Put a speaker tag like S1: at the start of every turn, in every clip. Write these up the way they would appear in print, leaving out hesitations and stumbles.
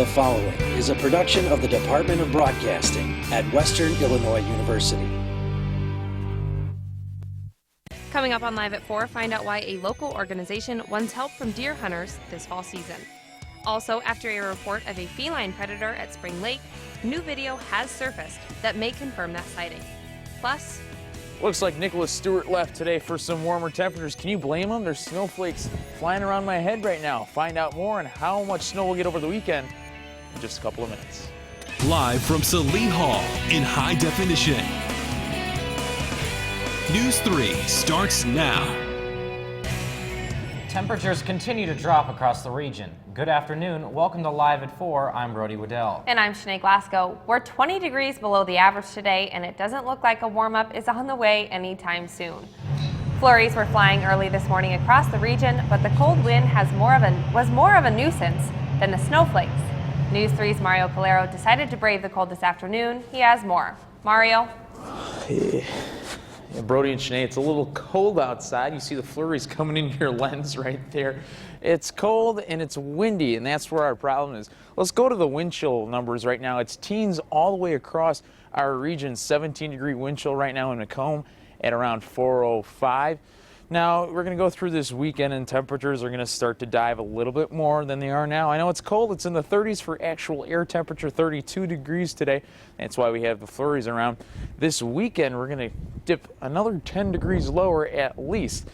S1: The following is a production of the Department of Broadcasting at Western Illinois University.
S2: Coming up on Live at 4, find out why a local organization wants help from deer hunters this fall season. Also, after a report of a feline predator at Spring Lake, new video has surfaced that may confirm that sighting. Plus,
S3: looks like Nicholas Stewart left today for some warmer temperatures. Can you blame him? There's snowflakes flying around my head right now. Find out more on how much snow we'll get over the weekend in just a couple of minutes.
S4: Live from Salee Hall in high definition. News 3 starts now.
S5: Temperatures continue to drop across the region. Good afternoon. Welcome to Live at 4. I'm Brody Waddell.
S2: and I'm Shanae Glasgow. We're 20 degrees below the average today, and it doesn't look like a warm-up is on the way anytime soon. Flurries were flying early this morning across the region, but the cold wind was more of a nuisance than the snowflakes. News 3's Mario Calero decided to brave the cold this afternoon. He has more. Mario?
S3: Yeah, Brody and Shanae, it's a little cold outside. You see the flurries coming into your lens right there. It's cold and it's windy, and that's where our problem is. Let's go to the wind chill numbers right now. It's teens all the way across our region. 17-degree wind chill right now in Macomb at around 405. Now, we're going to go through this weekend, and temperatures are going to start to dive a little bit more than they are now. I know it's cold. It's in the 30s for actual air temperature, 32 degrees today. That's why we have the flurries around. This weekend, we're going to dip another 10 degrees lower at least.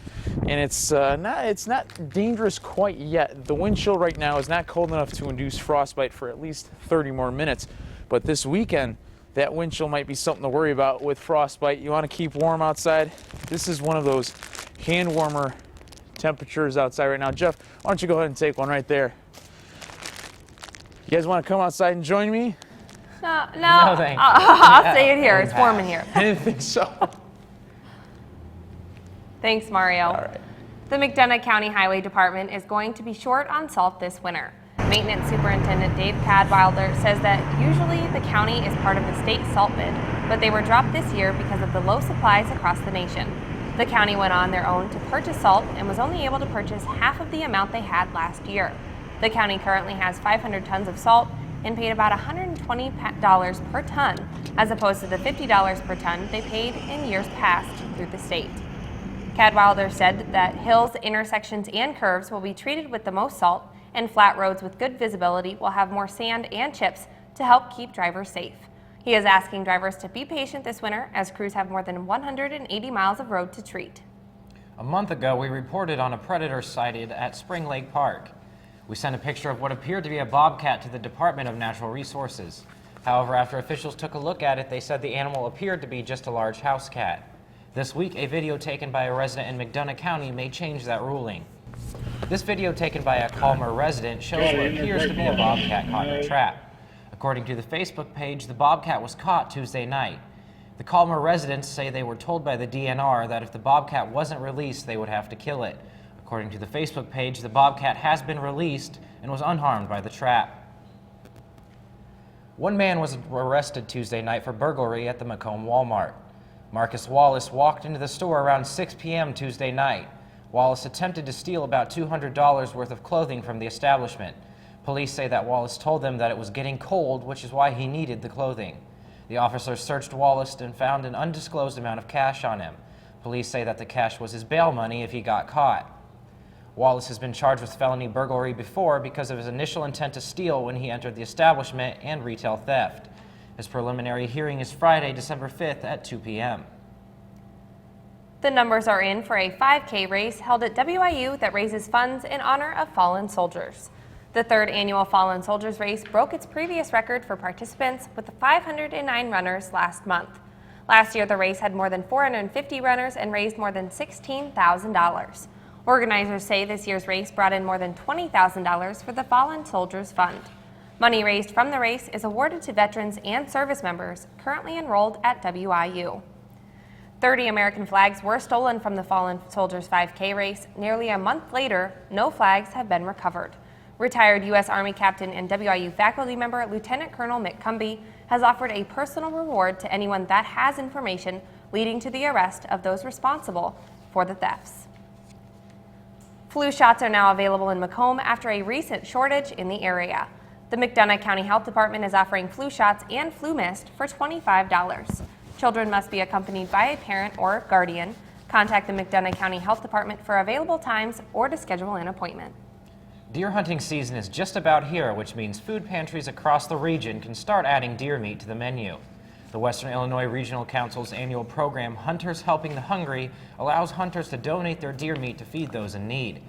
S3: And it's not dangerous quite yet. The wind chill right now is not cold enough to induce frostbite for at least 30 more minutes. But this weekend, that wind chill might be something to worry about with frostbite. You want to keep warm outside. This is one of those hand warmer temperatures outside right now. Jeff, why don't you go ahead and take one right there? You guys want to come outside and join me?
S2: No,
S5: thank you.
S2: I'll stay in here. It's warm in here.
S3: I didn't think so.
S2: Thanks, Mario.
S3: All right.
S2: The McDonough County Highway Department is going to be short on salt this winter. Maintenance Superintendent Dave Cadwilder says that usually the county is part of the state salt bid, but they were dropped this year because of the low supplies across the nation. The county went on their own to purchase salt and was only able to purchase half of the amount they had last year. The county currently has 500 tons of salt and paid about $120 per ton, as opposed to the $50 per ton they paid in years past through the state. Cadwilder said that hills, intersections, and curves will be treated with the most salt, and flat roads with good visibility will have more sand and chips to help keep drivers safe. He is asking drivers to be patient this winter as crews have more than 180 miles of road to treat.
S5: A month ago, we reported on a predator sighted at Spring Lake Park. We sent a picture of what appeared to be a bobcat to the Department of Natural Resources. However, after officials took a look at it, they said the animal appeared to be just a large house cat. This week, a video taken by a resident in McDonough County may change that ruling. This video taken by a Calmer resident shows what appears to be a bobcat caught in a trap. According to the Facebook page, the bobcat was caught Tuesday night. The Calmer residents say they were told by the DNR that if the bobcat wasn't released, they would have to kill it. According to the Facebook page, the bobcat has been released and was unharmed by the trap. One man was arrested Tuesday night for burglary at the Macomb Walmart. Marcus Wallace walked into the store around 6 p.m. Tuesday night. Wallace attempted to steal about $200 worth of clothing from the establishment. Police say that Wallace told them that it was getting cold, which is why he needed the clothing. The officers searched Wallace and found an undisclosed amount of cash on him. Police say that the cash was his bail money if he got caught. Wallace has been charged with felony burglary before because of his initial intent to steal when he entered the establishment and retail theft. His preliminary hearing is Friday, December 5th at 2 p.m.
S2: The numbers are in for a 5K race held at WIU that raises funds in honor of fallen soldiers. The third annual Fallen Soldiers race broke its previous record for participants with 509 runners last month. Last year, the race had more than 450 runners and raised more than $16,000. Organizers say this year's race brought in more than $20,000 for the Fallen Soldiers Fund. Money raised from the race is awarded to veterans and service members currently enrolled at WIU. 30 American flags were stolen from the Fallen Soldiers 5K race. Nearly a month later, no flags have been recovered. Retired U.S. Army Captain and WIU faculty member Lieutenant Colonel Mick Cumbie has offered a personal reward to anyone that has information leading to the arrest of those responsible for the thefts. Flu shots are now available in Macomb after a recent shortage in the area. The McDonough County Health Department is offering flu shots and flu mist for $25. Children must be accompanied by a parent or guardian. Contact the McDonough County Health Department for available times or to schedule an appointment.
S5: Deer hunting season is just about here, which means food pantries across the region can start adding deer meat to the menu. The Western Illinois Regional Council's annual program, Hunters Helping the Hungry, allows hunters to donate their deer meat to feed those in need.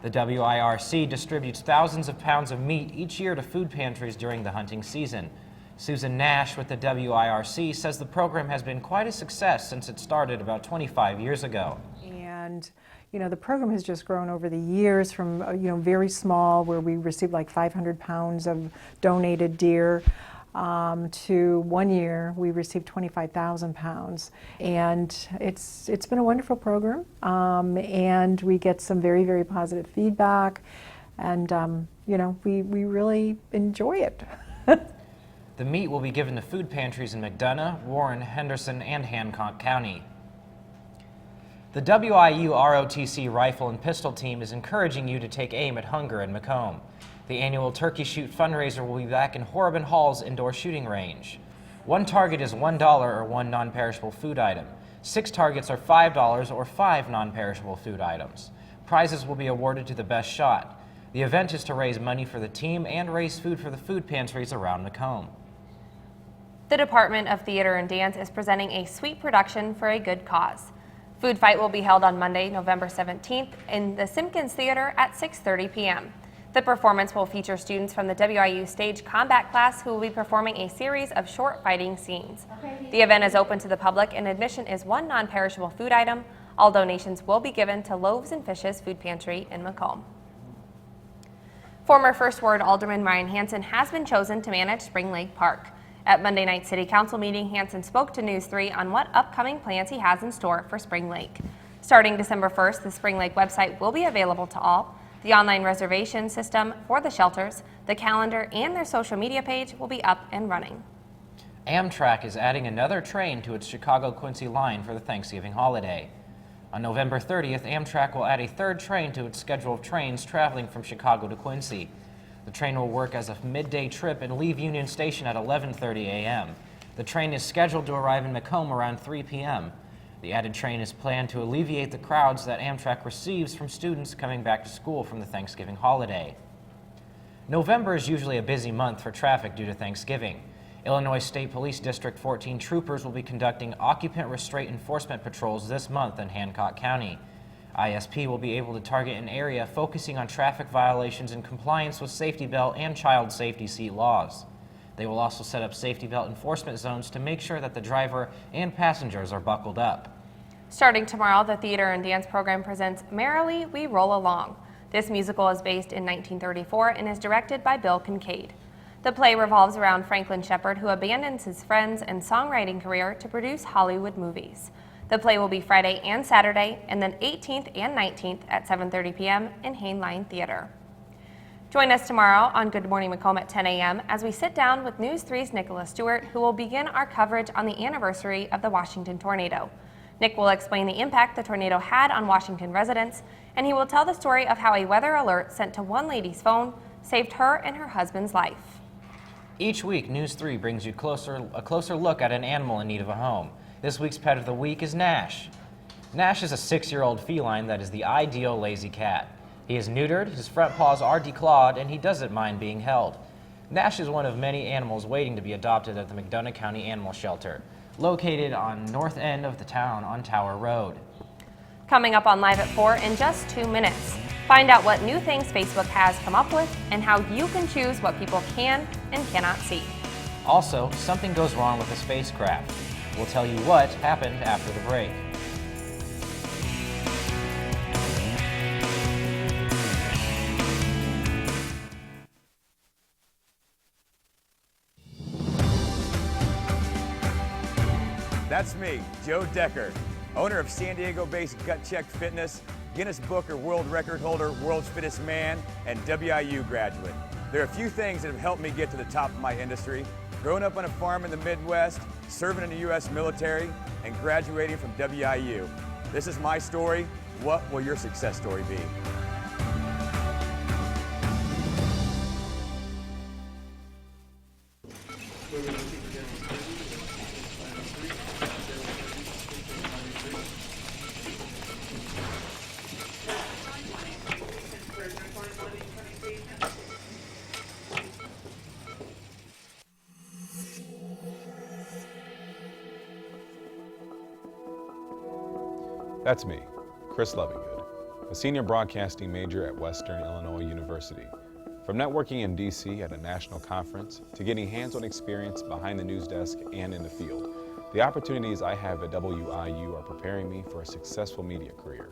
S5: The WIRC distributes thousands of pounds of meat each year to food pantries during the hunting season. Susan Nash with the WIRC says the program has been quite a success since it started about 25 years ago.
S6: And the program has just grown over the years from very small, where we received like 500 pounds of donated deer, to 1 year we received 25,000 pounds. And it's been a wonderful program, and we get some very, very positive feedback, and we really enjoy it.
S5: The meat will be given to food pantries in McDonough, Warren, Henderson, and Hancock County. The WIU ROTC rifle and pistol team is encouraging you to take aim at hunger in Macomb. The annual Turkey Shoot fundraiser will be back in Horriban Hall's indoor shooting range. One target is $1 or one non-perishable food item. 6 targets are $5 or 5 non-perishable food items. Prizes will be awarded to the best shot. The event is to raise money for the team and raise food for the food pantries around Macomb.
S2: The Department of Theater and Dance is presenting a sweet production for a good cause. Food Fight will be held on Monday, November 17th in the Simpkins Theater at 6:30 p.m. The performance will feature students from the WIU Stage Combat class who will be performing a series of short fighting scenes. The event is open to the public and admission is one non-perishable food item. All donations will be given to Loaves and Fishes Food Pantry in Macomb. Former First Ward Alderman Ryan Hansen has been chosen to manage Spring Lake Park. At Monday night City Council meeting, Hansen spoke to News 3 on what upcoming plans he has in store for Spring Lake. Starting December 1st, the Spring Lake website will be available to all. The online reservation system for the shelters, the calendar, and their social media page will be up and running.
S5: Amtrak is adding another train to its Chicago-Quincy line for the Thanksgiving holiday. On November 30th, Amtrak will add a third train to its schedule of trains traveling from Chicago to Quincy. The train will work as a midday trip and leave Union Station at 11:30 a.m. The train is scheduled to arrive in Macomb around 3 p.m. The added train is planned to alleviate the crowds that Amtrak receives from students coming back to school from the Thanksgiving holiday. November is usually a busy month for traffic due to Thanksgiving. Illinois State Police District 14 troopers will be conducting occupant restraint enforcement patrols this month in Hancock County. ISP will be able to target an area focusing on traffic violations in compliance with safety belt and child safety seat laws. They will also set up safety belt enforcement zones to make sure that the driver and passengers are buckled up.
S2: Starting tomorrow, the Theater and Dance program presents Merrily We Roll Along. This musical is based in 1934 and is directed by Bill Kincaid. The play revolves around Franklin Shepard, who abandons his friends and songwriting career to produce Hollywood movies. The play will be Friday and Saturday, and then 18th and 19th at 7:30 p.m. in Hainline Theater. Join us tomorrow on Good Morning Macomb at 10 a.m. as we sit down with News 3's Nicholas Stewart, who will begin our coverage on the anniversary of the Washington tornado. Nick will explain the impact the tornado had on Washington residents, and he will tell the story of how a weather alert sent to one lady's phone saved her and her husband's life.
S5: Each week, News 3 brings you a closer look at an animal in need of a home. This week's pet of the week is Nash. Nash is a 6-year-old feline that is the ideal lazy cat. He is neutered, his front paws are declawed, and he doesn't mind being held. Nash is one of many animals waiting to be adopted at the McDonough County Animal Shelter, located on north end of the town on Tower Road.
S2: Coming up on Live at 4 in just 2 minutes. Find out what new things Facebook has come up with and how you can choose what people can and cannot see.
S5: Also, something goes wrong with the spacecraft. We'll tell you what happened after the break.
S7: That's me, Joe Decker, owner of San Diego-based Gut Check Fitness, Guinness Booker World Record holder, World's Fittest Man, and WIU graduate. There are a few things that have helped me get to the top of my industry. Growing up on a farm in the Midwest, serving in the U.S. military, and graduating from WIU. This is my story. What will your success story be?
S2: 'Cause
S8: That's me, Chris Lovingood, a senior broadcasting major at Western Illinois University. From networking in DC at a national conference to getting hands-on experience behind the news desk and in the field, the opportunities I have at WIU are preparing me for a successful media career.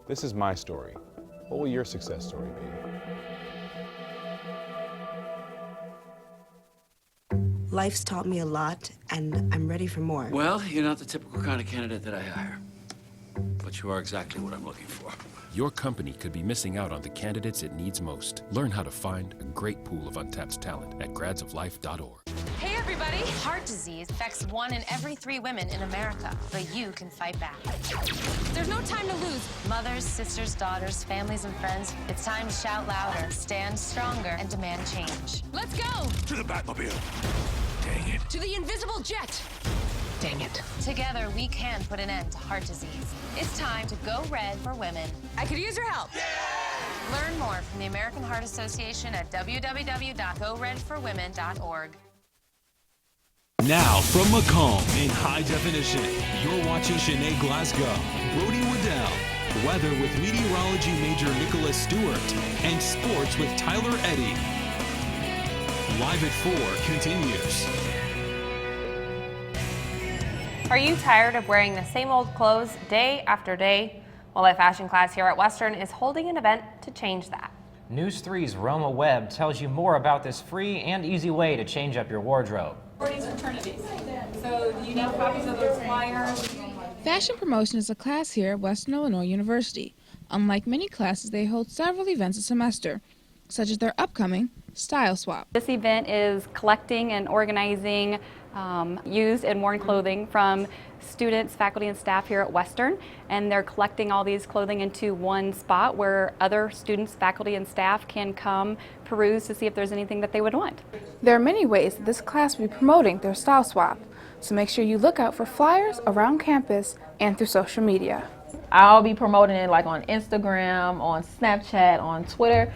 S8: This is my story. What will your success story be?
S9: Life's taught me a lot, and I'm ready for more.
S10: Well, you're not the typical kind of candidate that I hire, but you are exactly what I'm looking for.
S11: Your company could be missing out on the candidates it needs most. Learn how to find a great pool of untapped talent at gradsoflife.org.
S12: Hey everybody! Heart disease affects 1 in every 3 women in America, but you can fight back. There's no time to lose. Mothers, sisters, daughters, families, and friends, it's time to shout louder, stand stronger, and demand change. Let's go!
S4: To the Batmobile. Dang it.
S12: To the invisible jet!
S4: Dang it.
S12: Together, we can put an end to heart disease. It's time to go red for women. I could use your help. Yeah! Learn more from the American Heart Association at www.goredforwomen.org.
S4: Now from Macomb in high definition, you're watching Sinead Glasgow, Brody Waddell, weather with meteorology major Nicholas Stewart, and sports with Tyler Eddy. Live at 4 continues.
S2: Are you tired of wearing the same old clothes day after day? Well, a fashion class here at Western is holding an event to change that.
S5: NEWS3's Roma Webb tells you more about this free and easy way to change up your wardrobe.
S13: Fraternities. So you need copies of those flyers.
S14: Fashion promotion is a class here at Western Illinois University. Unlike many classes, they hold several events a semester, such as their upcoming Style Swap.
S15: This event is collecting and organizing used and worn clothing from students, faculty, and staff here at Western, and they're collecting all these clothing into one spot where other students, faculty, and staff can come peruse to see if there's anything that they would want.
S14: There are many ways that this class will be promoting their Style Swap, so make sure you look out for flyers around campus and through social media.
S16: I'll be promoting it like on Instagram, on Snapchat, on Twitter.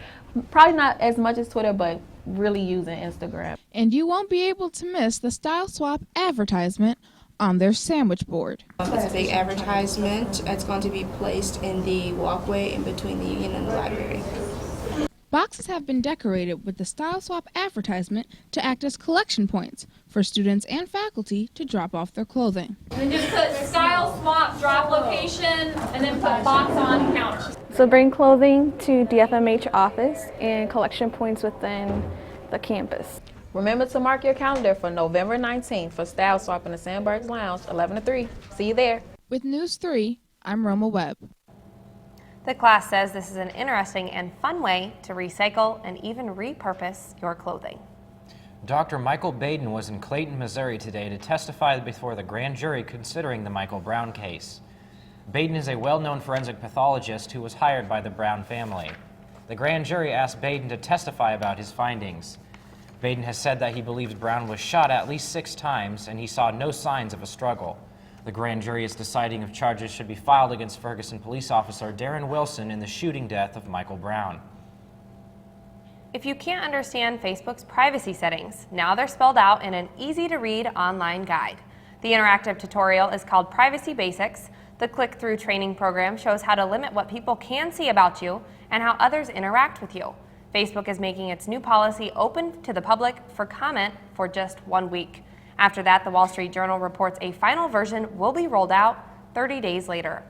S16: Probably not as much as Twitter, but really using Instagram.
S14: And you won't be able to miss the Style Swap advertisement on their sandwich board.
S17: It's a big advertisement. It's going to be placed in the walkway in between the Union and the library.
S14: Boxes have been decorated with the Style Swap advertisement to act as collection points for students and faculty to drop off their clothing.
S13: And then just put Style Swap drop location and then put box on counter.
S18: So bring clothing to DFMH office and collection points within the campus.
S16: Remember to mark your calendar for November 19th for Style Swap in the Sandbergs Lounge, 11 to 3. See you there.
S14: With NEWS3, I'm Roma Webb.
S2: The class says this is an interesting and fun way to recycle and even repurpose your clothing.
S5: Dr. Michael Baden was in Clayton, Missouri today to testify before the grand jury considering the Michael Brown case. Baden is a well-known forensic pathologist who was hired by the Brown family. The grand jury asked Baden to testify about his findings. Baden has said that he believes Brown was shot at least 6 times and he saw no signs of a struggle. The grand jury is deciding if charges should be filed against Ferguson police officer Darren Wilson in the shooting death of Michael Brown.
S2: If you can't understand Facebook's privacy settings, now they're spelled out in an easy-to-read online guide. The interactive tutorial is called Privacy Basics. The click-through training program shows how to limit what people can see about you and how others interact with you. Facebook is making its new policy open to the public for comment for just 1 week. After that, the Wall Street Journal reports a final version will be rolled out 30 days later.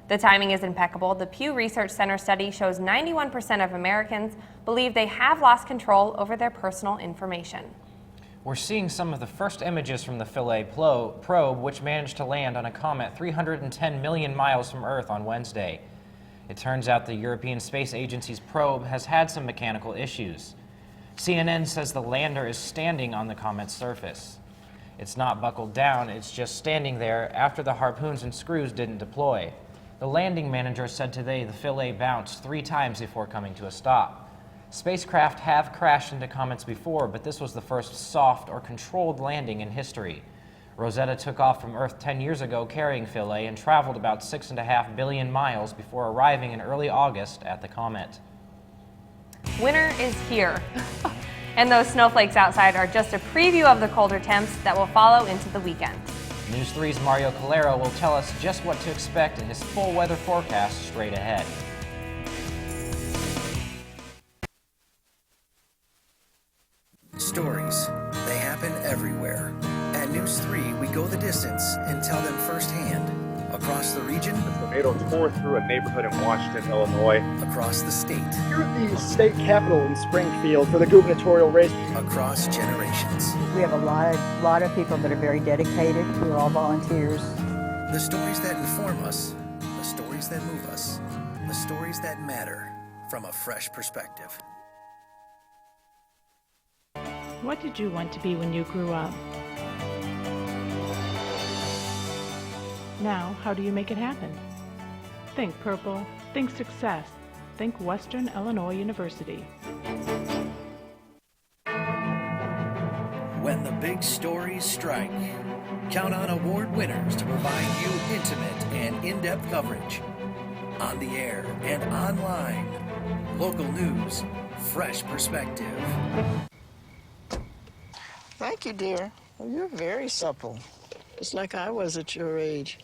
S2: The timing is impeccable. The Pew Research Center study shows 91% of Americans believe they have lost control over their personal information.
S5: We're seeing some of the first images from the Philae probe, which managed to land on a comet 310 million miles from Earth on Wednesday. It turns out the European Space Agency's probe has had some mechanical issues. CNN says the lander is standing on the comet's surface. It's not buckled down, it's just standing there after the harpoons and screws didn't deploy. The landing manager said today the Philae bounced 3 times before coming to a stop. Spacecraft have crashed into comets before, but this was the first soft or controlled landing in history. Rosetta took off from Earth 10 years ago carrying Philae and traveled about 6.5 billion miles before arriving in early August at the comet.
S2: Winter is here. And those snowflakes outside are just a preview of the colder temps that will follow into the weekend.
S5: News 3's Mario Calero will tell us just what to expect in his full weather forecast straight ahead.
S1: Stories, they happen everywhere. At News 3, we go the distance and tell them firsthand. Across the region,
S19: the tornado tore through a neighborhood in Washington, Illinois.
S1: Across the state.
S20: Here at the state capitol in Springfield for the gubernatorial race.
S1: Across generations.
S21: We have a lot of people that are very dedicated. We're all volunteers.
S1: The stories that inform us, the stories that move us, the stories that matter from a fresh perspective.
S22: What did you want to be when you grew up? Now, how do you make it happen? Think purple, think success, think Western Illinois University.
S1: When the big stories strike, count on award winners to provide you intimate and in-depth coverage. On the air and online, local news, fresh perspective.
S23: Thank you, dear. Well, you're very supple. Just like I was at your age.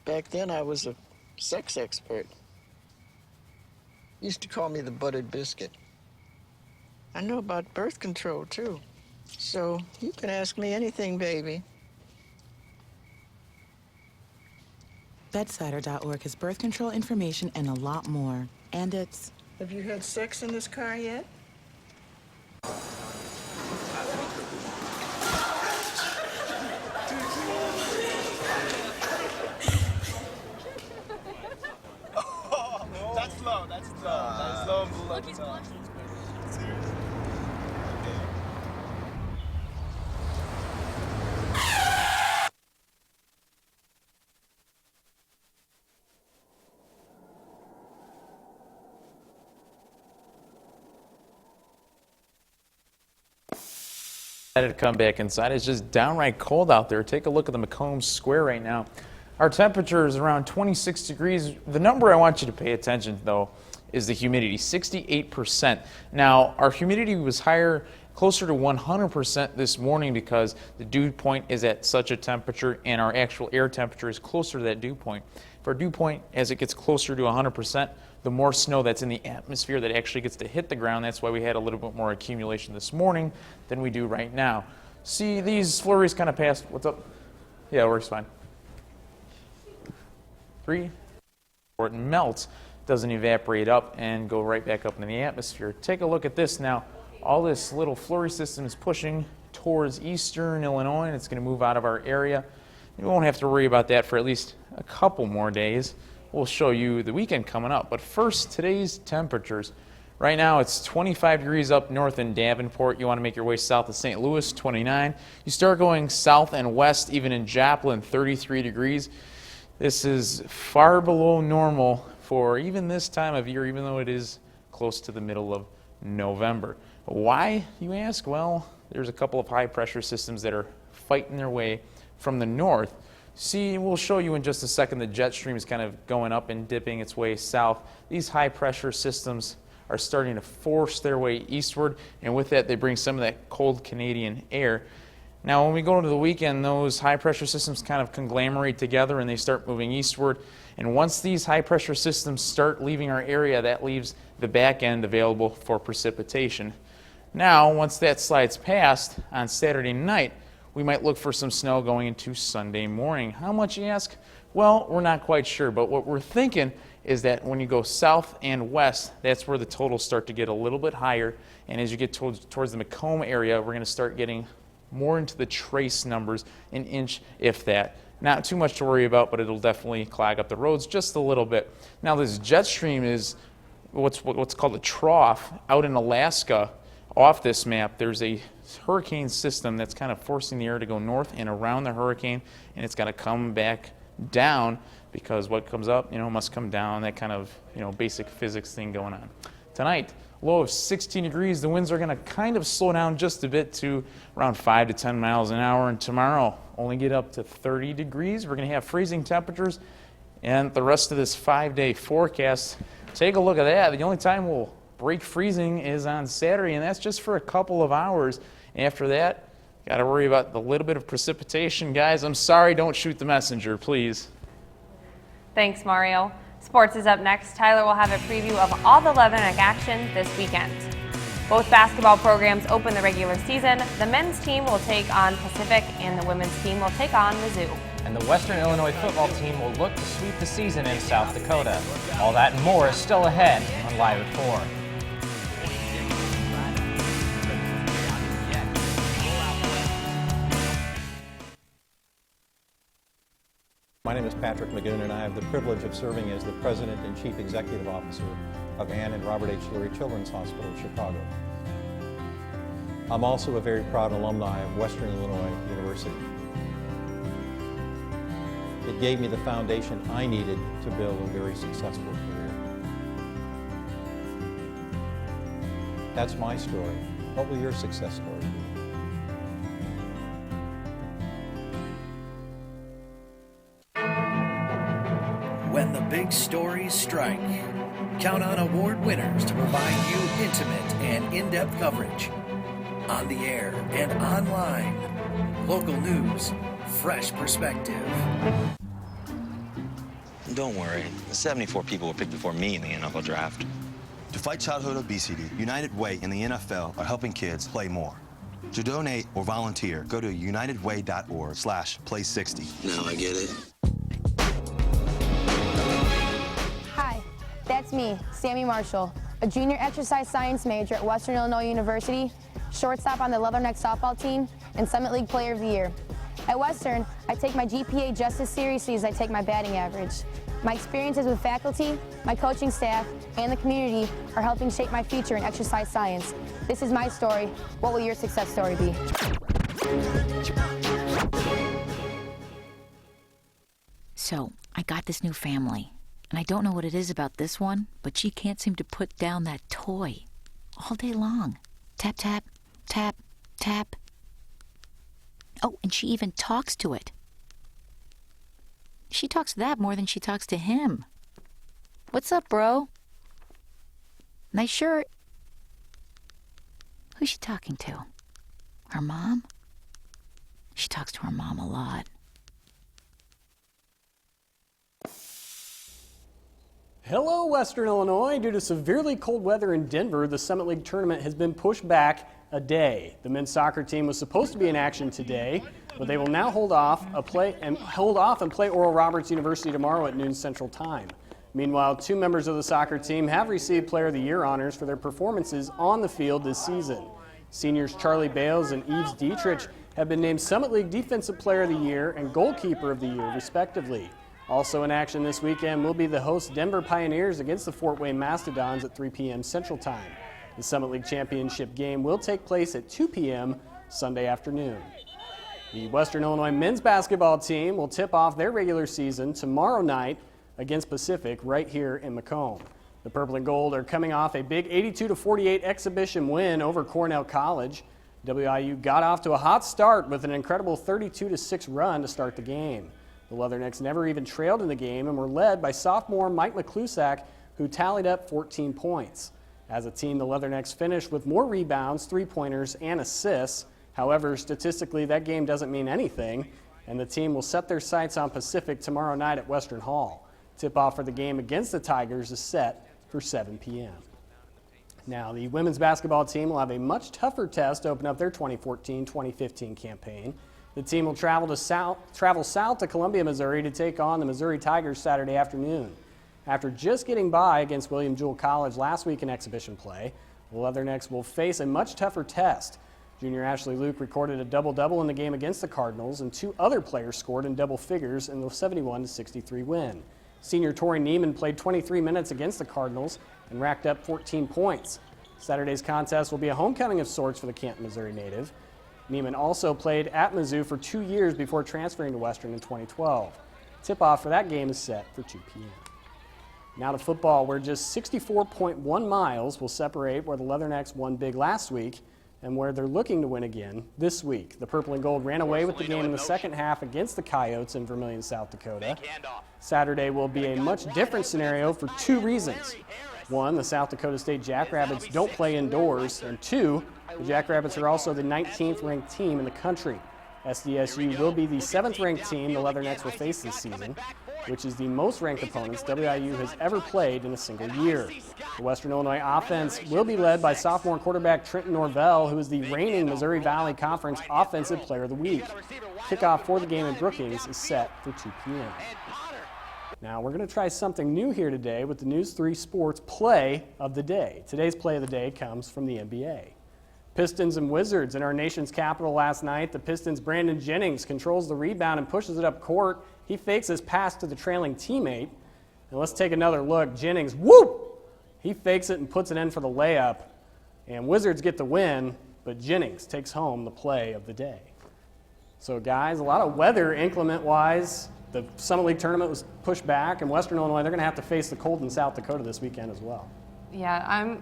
S23: Back then, I was a sex expert. Used to call me the buttered biscuit. I know about birth control, too. So you can ask me anything, baby.
S24: Bedsider.org has birth control information and a lot more. And it's...
S23: Have you had sex in this car yet?
S3: Decided to come back inside. It's just downright cold out there. Take a look at the Macomb Square right now. Our temperature is around 26 degrees. The number I want you to pay attention to, though, is the humidity, 68%. Now, our humidity was higher, closer to 100% this morning because the dew point is at such a temperature and our actual air temperature is closer to that dew point. For our dew point, as it gets closer to 100%, the more snow that's in the atmosphere that actually gets to hit the ground. That's why we had a little bit more accumulation this morning than we do right now. See, these flurries kind of passed. What's up? Yeah, it works fine. 3, 4, it melts, doesn't evaporate up and go right back up into the atmosphere. Take a look at this now. All this little flurry system is pushing towards eastern Illinois, and it's going to move out of our area. You won't have to worry about that for at least a couple more days. We'll show you the weekend coming up. But first, today's temperatures. Right now, it's 25 degrees up north in Davenport. You want to make your way south to St. Louis, 29. You start going south and west, even in Joplin, 33 degrees. This is far below normal for even this time of year, even though it is close to the middle of November. Why, you ask? Well, there's a couple of high-pressure systems that are fighting their way from the north. See, we'll show you in just a second the jet stream is kind of going up and dipping its way south. These high-pressure systems are starting to force their way eastward, and with that, they bring some of that cold Canadian air. Now, when we go into the weekend, those high-pressure systems kind of conglomerate together and they start moving eastward. And once these high-pressure systems start leaving our area, that leaves the back end available for precipitation. Now, once that slides past on Saturday night, we might look for some snow going into Sunday morning. How much, you ask? Well, we're not quite sure, but what we're thinking is that when you go south and west, that's where the totals start to get a little bit higher. And as you get towards the Macomb area, we're going to start getting more into the trace numbers, an inch, if that. Not too much to worry about, but it'll definitely clog up the roads just a little bit. Now, this jet stream is what's called a trough out in Alaska. Off this map, there's a hurricane system that's kind of forcing the air to go north and around the hurricane, and it's got to come back down because what comes up, must come down. That kind of, basic physics thing going on. Tonight, low of 16 degrees. The winds are going to kind of slow down just a bit to around 5 to 10 miles an hour, and tomorrow only get up to 30 degrees. We're going to have freezing temperatures, and the rest of this 5-day forecast, take a look at that. The only time we'll break freezing is on Saturday, and that's just for a couple of hours. After that, Got to worry about the little bit of precipitation. Guys, I'm sorry, don't shoot the messenger, please.
S2: Thanks, Mario. Sports is up next. Tyler will have a preview of all the Leatherneck action this weekend. Both basketball programs open the regular season. The men's team will take on Pacific and the women's team will take on Mizzou.
S5: And the Western Illinois football team will look to sweep the season in South Dakota. All that and more is still ahead on Live at 4.
S6: My name is Patrick Magoon, and I have the privilege of serving as the President and Chief Executive Officer of Ann and Robert H. Lurie Children's Hospital of Chicago. I'm also a very proud alumni of Western Illinois University. It gave me the foundation I needed to build a very successful career. That's my story. What will your success story be?
S1: When the big stories strike, count on award winners to provide you intimate and in-depth coverage. On the air and online. Local news, fresh perspective.
S7: Don't worry, the 74 people were picked before me in the NFL draft.
S8: To fight childhood obesity, United Way and the NFL are helping kids play more. To donate or volunteer, go to unitedway.org/play60.
S7: Now I get it.
S9: Hi, that's me, Sammy Marshall, a junior exercise science major at Western Illinois University, shortstop on the Leatherneck softball team, and Summit League Player of the Year. At Western, I take my GPA just as seriously as I take my batting average. My experiences with faculty, my coaching staff, and the community are helping shape my future in exercise science. This is my story. What will your success story be?
S25: So, I got this new family, and I don't know what it is about this one, but she can't seem to put down that toy all day long. Tap, tap, tap, tap. Oh, and she even talks to it. She talks to that more than she talks to him. What's up, bro? Nice shirt. Who's she talking to? Her mom? She talks to her mom a lot.
S26: Hello, Western Illinois. Due to severely cold weather in Denver, the Summit League tournament has been pushed back a day. The men's soccer team was supposed to be in action today, but they will now hold off and play Oral Roberts University tomorrow at noon Central Time. Meanwhile, 2 members of the soccer team have received Player of the Year honors for their performances on the field this season. Seniors Charlie Bales and Yves Dietrich have been named Summit League Defensive Player of the Year and Goalkeeper of the Year, respectively. Also in action this weekend will be the host Denver Pioneers against the Fort Wayne Mastodons at 3 p.m. Central Time. The Summit League Championship game will take place at 2 p.m. Sunday afternoon. The Western Illinois men's basketball team will tip off their regular season tomorrow night against Pacific right here in Macomb. The Purple and Gold are coming off a big 82-48 exhibition win over Cornell College. WIU got off to a hot start with an incredible 32-6 run to start the game. The Leathernecks never even trailed in the game and were led by sophomore Mike McClusack, who tallied up 14 points. As a team, the Leathernecks finished with more rebounds, 3-pointers, and assists. However, statistically, that game doesn't mean anything, and the team will set their sights on Pacific tomorrow night at Western Hall. Tip-off for the game against the Tigers is set for 7 p.m. Now, the women's basketball team will have a much tougher test to open up their 2014-2015 campaign. The team will travel south to Columbia, Missouri to take on the Missouri Tigers Saturday afternoon. After just getting by against William Jewell College last week in exhibition play, the Leathernecks will face a much tougher test. Junior Ashley Luke recorded a double-double in the game against the Cardinals, and 2 other players scored in double figures in the 71-63 win. Senior Tori Neiman played 23 minutes against the Cardinals and racked up 14 points. Saturday's contest will be a homecoming of sorts for the Canton, Missouri native. Neiman also played at Mizzou for 2 years before transferring to Western in 2012. Tip-off for that game is set for 2 p.m. Now to football, where just 64.1 miles will separate where the Leathernecks won big last week and where they're looking to win again this week. The Purple and Gold ran away with the game in the second half against the Coyotes in Vermillion, South Dakota. Saturday will be a much different scenario for 2 reasons. 1, the South Dakota State Jackrabbits don't play indoors, and 2, the Jackrabbits are also the 19th ranked team in the country. SDSU will be the 7th ranked team the Leathernecks will face this season, which is the most ranked opponents WIU has ever played in a single year. The Western Illinois offense will be led by sophomore quarterback Trenton Norvell, who is the reigning Missouri Valley Conference Offensive Player of the Week. Kickoff for the game in Brookings is set for 2 p.m. Now we're going to try something new here today with the News 3 Sports Play of the Day. Today's Play of the Day comes from the NBA. Pistons and Wizards in our nation's capital last night. The Pistons' Brandon Jennings controls the rebound and pushes it up court. He fakes his pass to the trailing teammate. And let's take another look. Jennings, whoop! He fakes it and puts it in for the layup. And Wizards get the win, but Jennings takes home the Play of the Day. So guys, a lot of weather inclement-wise. The Summit League tournament was pushed back, and Western Illinois, they're going to have to face the cold in South Dakota this weekend as well.
S2: Yeah,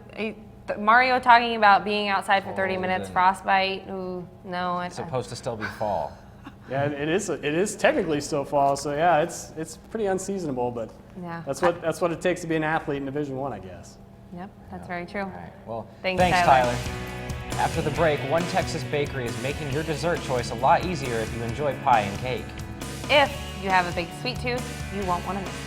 S2: Mario talking about being outside for 30 minutes, frostbite. Ooh, no.
S5: It's supposed to still be fall.
S26: Yeah, it is technically still fall, so yeah, it's pretty unseasonable, but
S2: yeah,
S26: that's what it takes to be an athlete in Division I guess.
S2: Yep, that's very true. All
S5: right, well,
S2: thanks
S5: Tyler. After the break, One Texas Bakery is making your dessert choice a lot easier if you enjoy pie and cake.
S2: If you have a big sweet tooth, you won't want to miss it.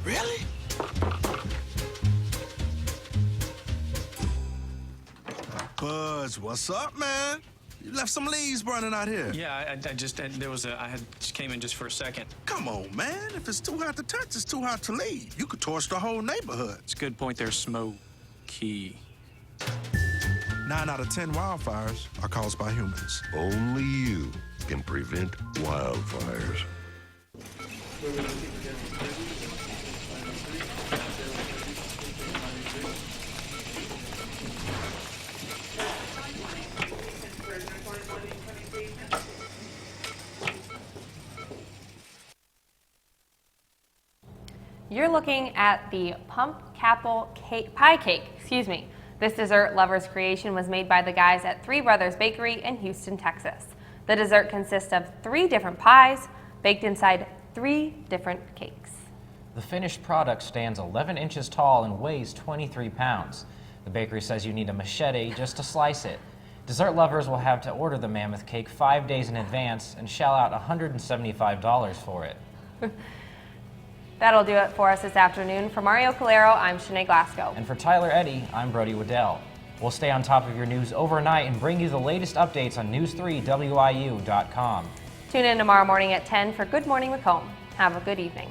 S8: Really? Buzz, what's up, man? You left some leaves burning out here.
S4: Yeah, I just came in just for a second.
S8: Come on, man. If it's too hot to touch, it's too hot to leave. You could torch the whole neighborhood.
S4: It's a good point there, Smokey.
S8: 9 out of 10 wildfires are caused by humans.
S10: Only you can prevent wildfires.
S2: You're looking at the pie cake. This dessert lover's creation was made by the guys at Three Brothers Bakery in Houston, Texas. The dessert consists of 3 different pies baked inside 3 different cakes.
S5: The finished product stands 11 inches tall and weighs 23 pounds. The bakery says you need a machete just to slice it. Dessert lovers will have to order the mammoth cake 5 days in advance and shell out $175 for it.
S2: That'll do it for us this afternoon. For Mario Calero, I'm Shanae Glasgow.
S5: And for Tyler Eddy, I'm Brody Waddell. We'll stay on top of your news overnight and bring you the latest updates on News3WIU.com.
S2: Tune in tomorrow morning at 10 for Good Morning Macomb. Have a good evening.